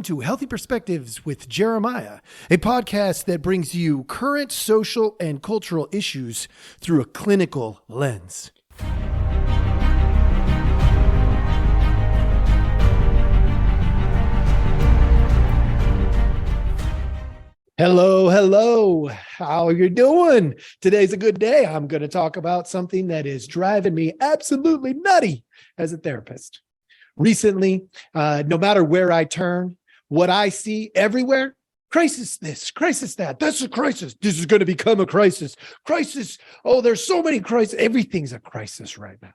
to Healthy Perspectives with Jeremiah, a podcast that brings you current social and cultural issues through a clinical lens. Hello. How are you doing? Today's a good day. I'm going to talk about something that is driving me absolutely nutty as a therapist. Recently, no matter where I turn, what I see everywhere, crisis this, crisis that. That's a crisis. This is going to become a crisis. Crisis. Oh, there's so many crises. Everything's a crisis right now.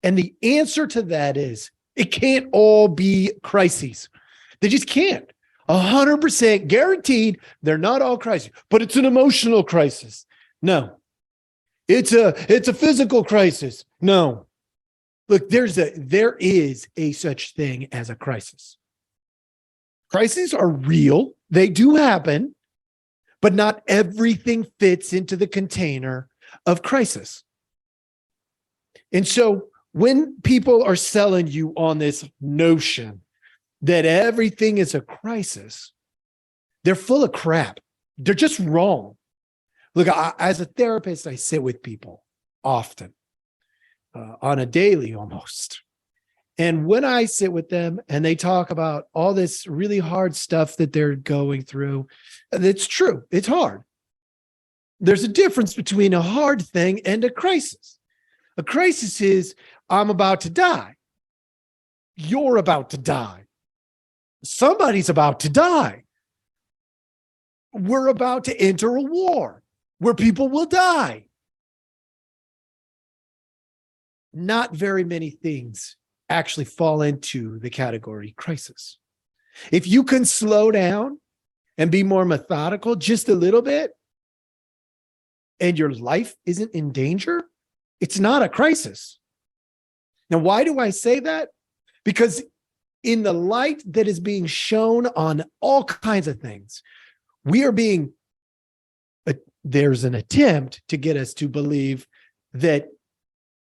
And the answer to that is it can't all be crises. They just can't. 100% guaranteed they're not all crises, but it's an emotional crisis. No. It's a physical crisis. No. Look, there is a such thing as a crisis. Crises are real. They do happen, but not everything fits into the container of crisis. And so when people are selling you on this notion that everything is a crisis, they're full of crap. They're just wrong. Look, as a therapist, I sit with people often, on a daily almost. And when I sit with them and they talk about all this really hard stuff that they're going through, it's true. It's hard. There's a difference between a hard thing and a crisis. A crisis is, I'm about to die. You're about to die. Somebody's about to die. We're about to enter a war where people will die. Not very many things actually fall into the category crisis. If you can slow down and be more methodical just a little bit, and your life isn't in danger, it's not a crisis. Now, why do I say that? Because in the light that is being shown on all kinds of things, there's an attempt to get us to believe that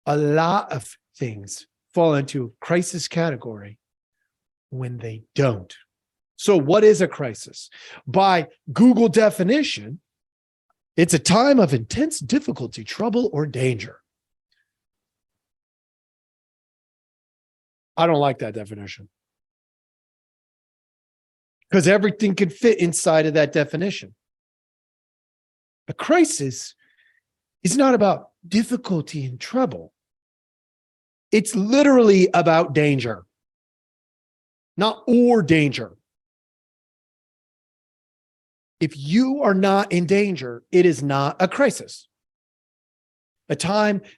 a lot of things fall into crisis category when they don't. So what is a crisis? By Google definition, it's a time of intense difficulty, trouble, or danger. I don't like that definition, because everything can fit inside of that definition. A crisis is not about difficulty and trouble. It's literally about danger, not or danger. If you are not in danger, it is not a crisis.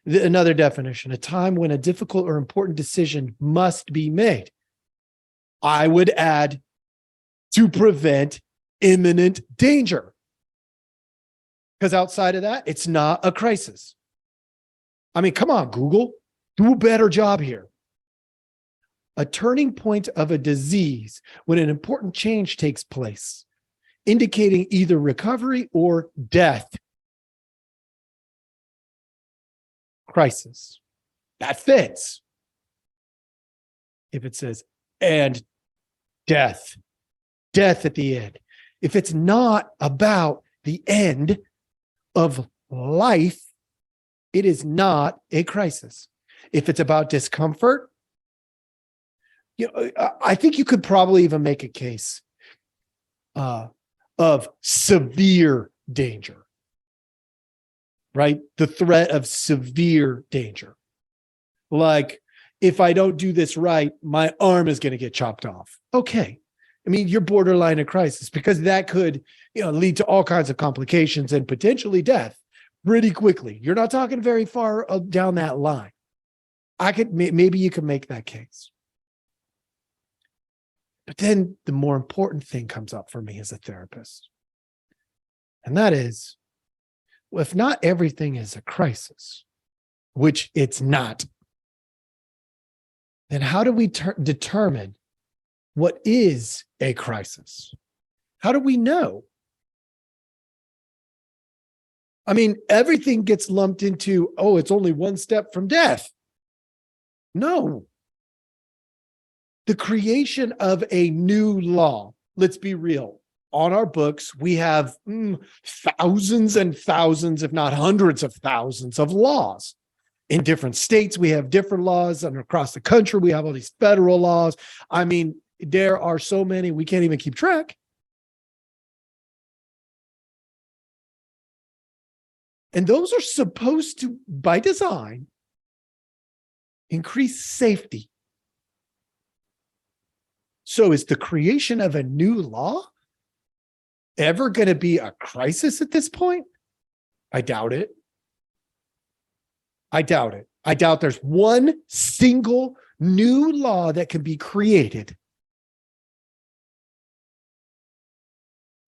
Another definition, a time when a difficult or important decision must be made. I would add, to prevent imminent danger. Because outside of that, it's not a crisis. I mean, come on, Google, do a better job here. A turning point of a disease when an important change takes place, indicating either recovery or death. Crisis. That fits. If it says, and death at the end. If it's not about the end of life, it is not a crisis. If it's about discomfort, I think you could probably even make a case of severe danger, right? The threat of severe danger. Like, if I don't do this right, my arm is going to get chopped off. Okay. I mean, you're borderline a crisis, because that could, lead to all kinds of complications and potentially death pretty quickly. You're not talking very far down that line. Maybe you can make that case. But then the more important thing comes up for me as a therapist. And that is, well, if not everything is a crisis, which it's not, then how do we determine what is a crisis? How do we know? I mean, everything gets lumped into, it's only one step from death. No. The creation of a new law. Let's be real. On our books, we have thousands and thousands, if not hundreds of thousands of laws. In different states, we have different laws, and across the country, we have all these federal laws. I mean, there are so many, we can't even keep track. And those are supposed to, by design, increase safety. So is the creation of a new law ever going to be a crisis at this point? I doubt it. I doubt it. I doubt there's one single new law that can be created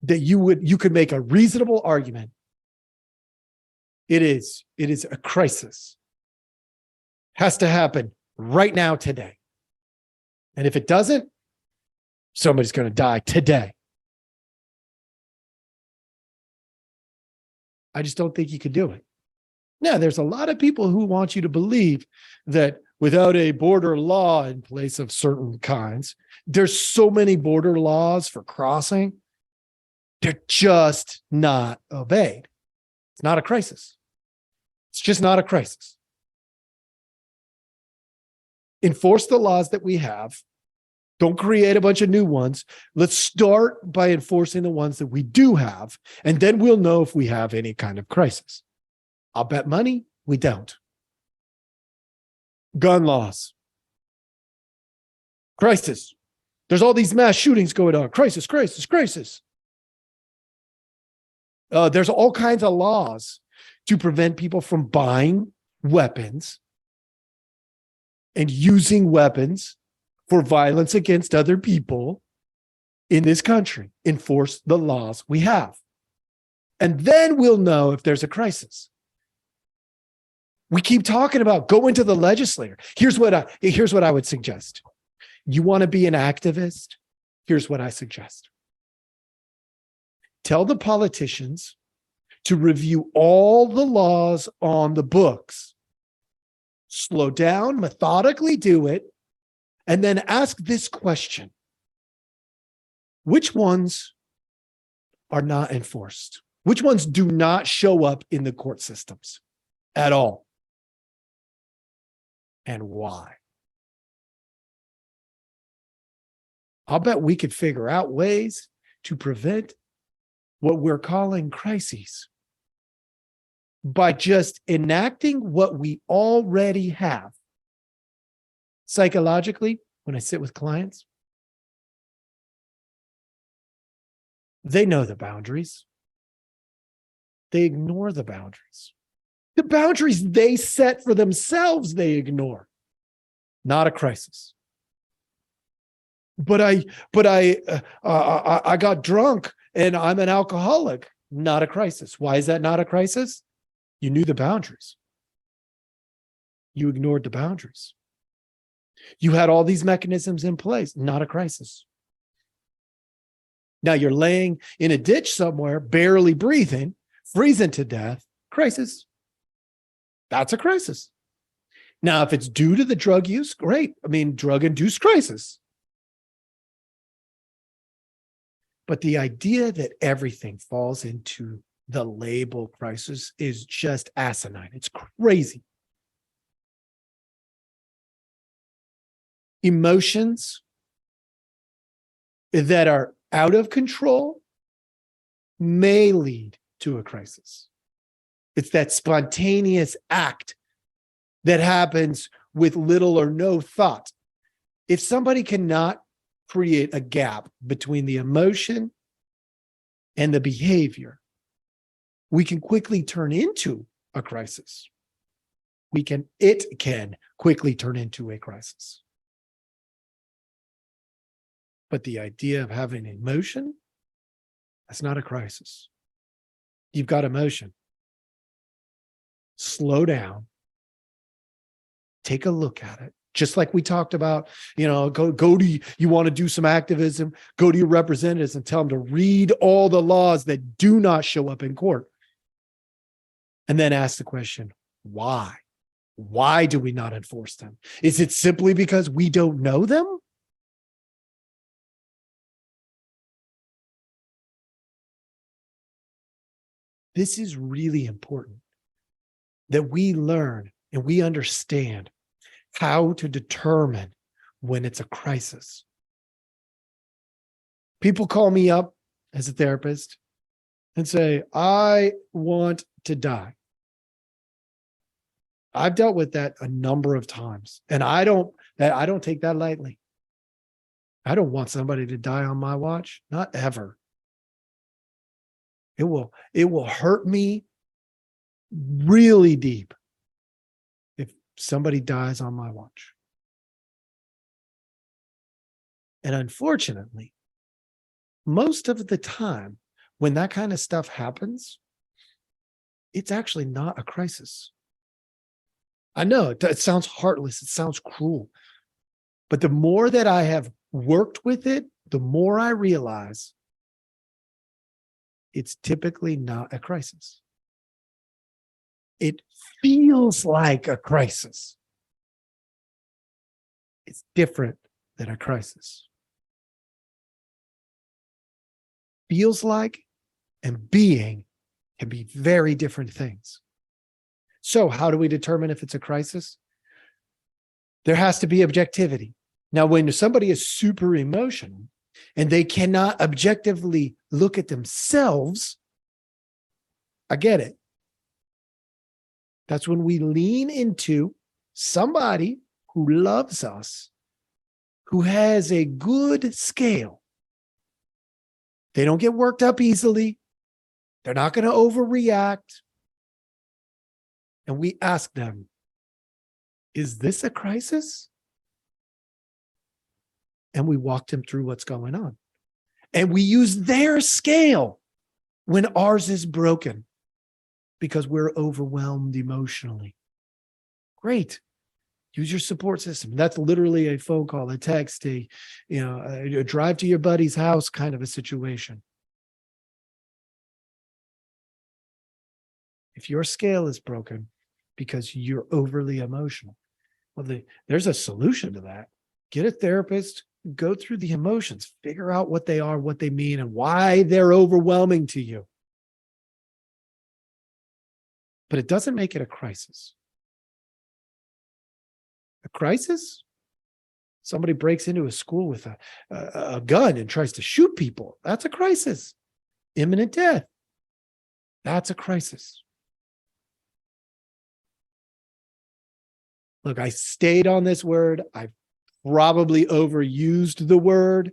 that you could make a reasonable argument. It is a crisis. Has to happen right now, today. And if it doesn't, somebody's going to die today. I just don't think you could do it. Now, there's a lot of people who want you to believe that without a border law in place of certain kinds, there's so many border laws for crossing, they're just not obeyed. It's not a crisis. It's just not a crisis. Enforce the laws that we have. Don't create a bunch of new ones. Let's start by enforcing the ones that we do have, and then we'll know if we have any kind of crisis. I'll bet money we don't. Gun laws. Crisis. There's all these mass shootings going on. Crisis, crisis, crisis. There's all kinds of laws to prevent people from buying weapons and using weapons for violence against other people in this country. Enforce the laws we have. And then we'll know if there's a crisis. We keep talking about going to the legislator. Here's what I would suggest. You want to be an activist? Here's what I suggest. Tell the politicians to review all the laws on the books. Slow down, methodically do it, and then ask this question. Which ones are not enforced? Which ones do not show up in the court systems at all? And why? I'll bet we could figure out ways to prevent what we're calling crises by just enacting what we already have. Psychologically, when I sit with clients, they know the boundaries. They ignore the boundaries. The boundaries they set for themselves, they ignore. Not a crisis. But I got drunk and I'm an alcoholic. Not a crisis. Why is that not a crisis? You knew the boundaries. You ignored the boundaries. You had all these mechanisms in place. Not a crisis. Now you're laying in a ditch somewhere, barely breathing, freezing to death. Crisis. That's a crisis. Now, if it's due to the drug use, great. I mean, drug-induced crisis. But the idea that everything falls into the label crisis is just asinine. It's crazy. Emotions that are out of control may lead to a crisis. It's that spontaneous act that happens with little or no thought. If somebody cannot create a gap between the emotion and the behavior, we can quickly turn into a crisis. It can quickly turn into a crisis. But the idea of having emotion, that's not a crisis. You've got emotion. Slow down. Take a look at it. Just like we talked about, go to, you want to do some activism, go to your representatives and tell them to read all the laws that do not show up in court. And then ask the question, why? Why do we not enforce them? Is it simply because we don't know them? This is really important that we learn and we understand how to determine when it's a crisis. People call me up as a therapist and say, I want to die. I've dealt with that a number of times, and I don't take that lightly. I don't want somebody to die on my watch, not ever. It will hurt me really deep if somebody dies on my watch. And unfortunately, most of the time when that kind of stuff happens, it's actually not a crisis. I know it sounds heartless, it sounds cruel, but the more that I have worked with it, the more I realize it's typically not a crisis. It feels like a crisis. It's different than a crisis. Feels like and being can be very different things. So how do we determine if it's a crisis? There has to be objectivity. Now, when somebody is super emotional and they cannot objectively look at themselves, I get it. That's when we lean into somebody who loves us, who has a good scale. They don't get worked up easily. They're not going to overreact. And we ask them, is this a crisis? And we walk them through what's going on. And we use their scale when ours is broken because we're overwhelmed emotionally. Great. Use your support system. That's literally a phone call, a text, a drive to your buddy's house kind of a situation. If your scale is broken because you're overly emotional, well, there's a solution to that. Get a therapist, go through the emotions, figure out what they are, what they mean, and why they're overwhelming to you. But it doesn't make it a crisis. A crisis? Somebody breaks into a school with a gun and tries to shoot people. That's a crisis. Imminent death. That's a crisis. Look, I stayed on this word. I've probably overused the word.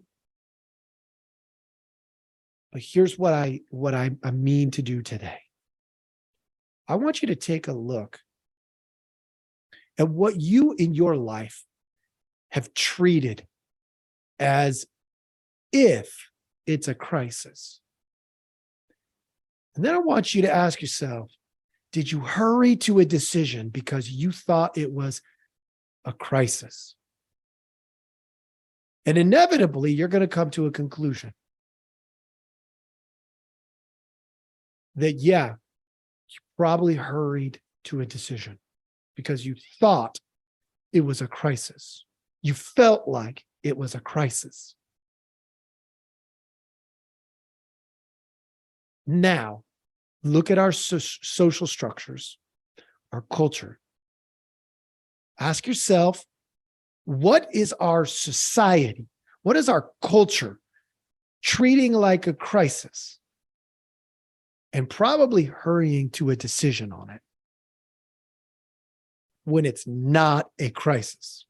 But here's what I mean to do today. I want you to take a look at what you in your life have treated as if it's a crisis. And then I want you to ask yourself, did you hurry to a decision because you thought it was a crisis? And inevitably, you're going to come to a conclusion that, yeah, you probably hurried to a decision because you thought it was a crisis. You felt like it was a crisis. Now, look at our social structures, our culture. Ask yourself, what is our society? What is our culture treating like a crisis? And probably hurrying to a decision on it when it's not a crisis.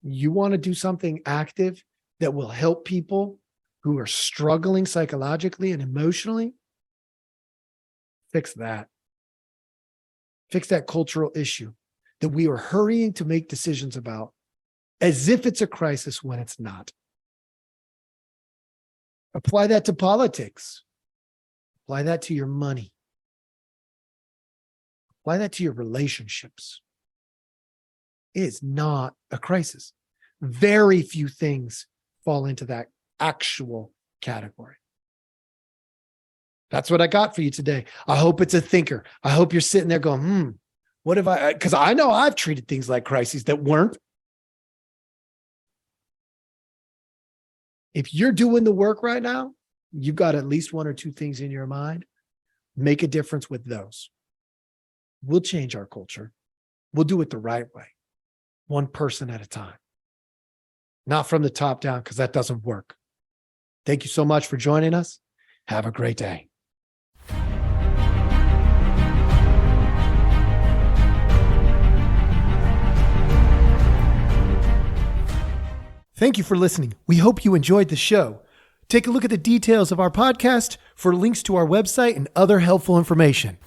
You want to do something active that will help people who are struggling psychologically and emotionally? Fix that. Fix that cultural issue that we are hurrying to make decisions about as if it's a crisis when it's not. Apply that to politics. Apply that to your money. Apply that to your relationships. It is not a crisis. Very few things fall into that actual category. That's what I got for you today. I hope it's a thinker. I hope you're sitting there going, what have I, because I know I've treated things like crises that weren't. If you're doing the work right now, you've got at least one or two things in your mind. Make a difference with those. We'll change our culture. We'll do it the right way, one person at a time, not from the top down, because that doesn't work. Thank you so much for joining us. Have a great day. Thank you for listening. We hope you enjoyed the show. Take a look at the details of our podcast for links to our website and other helpful information.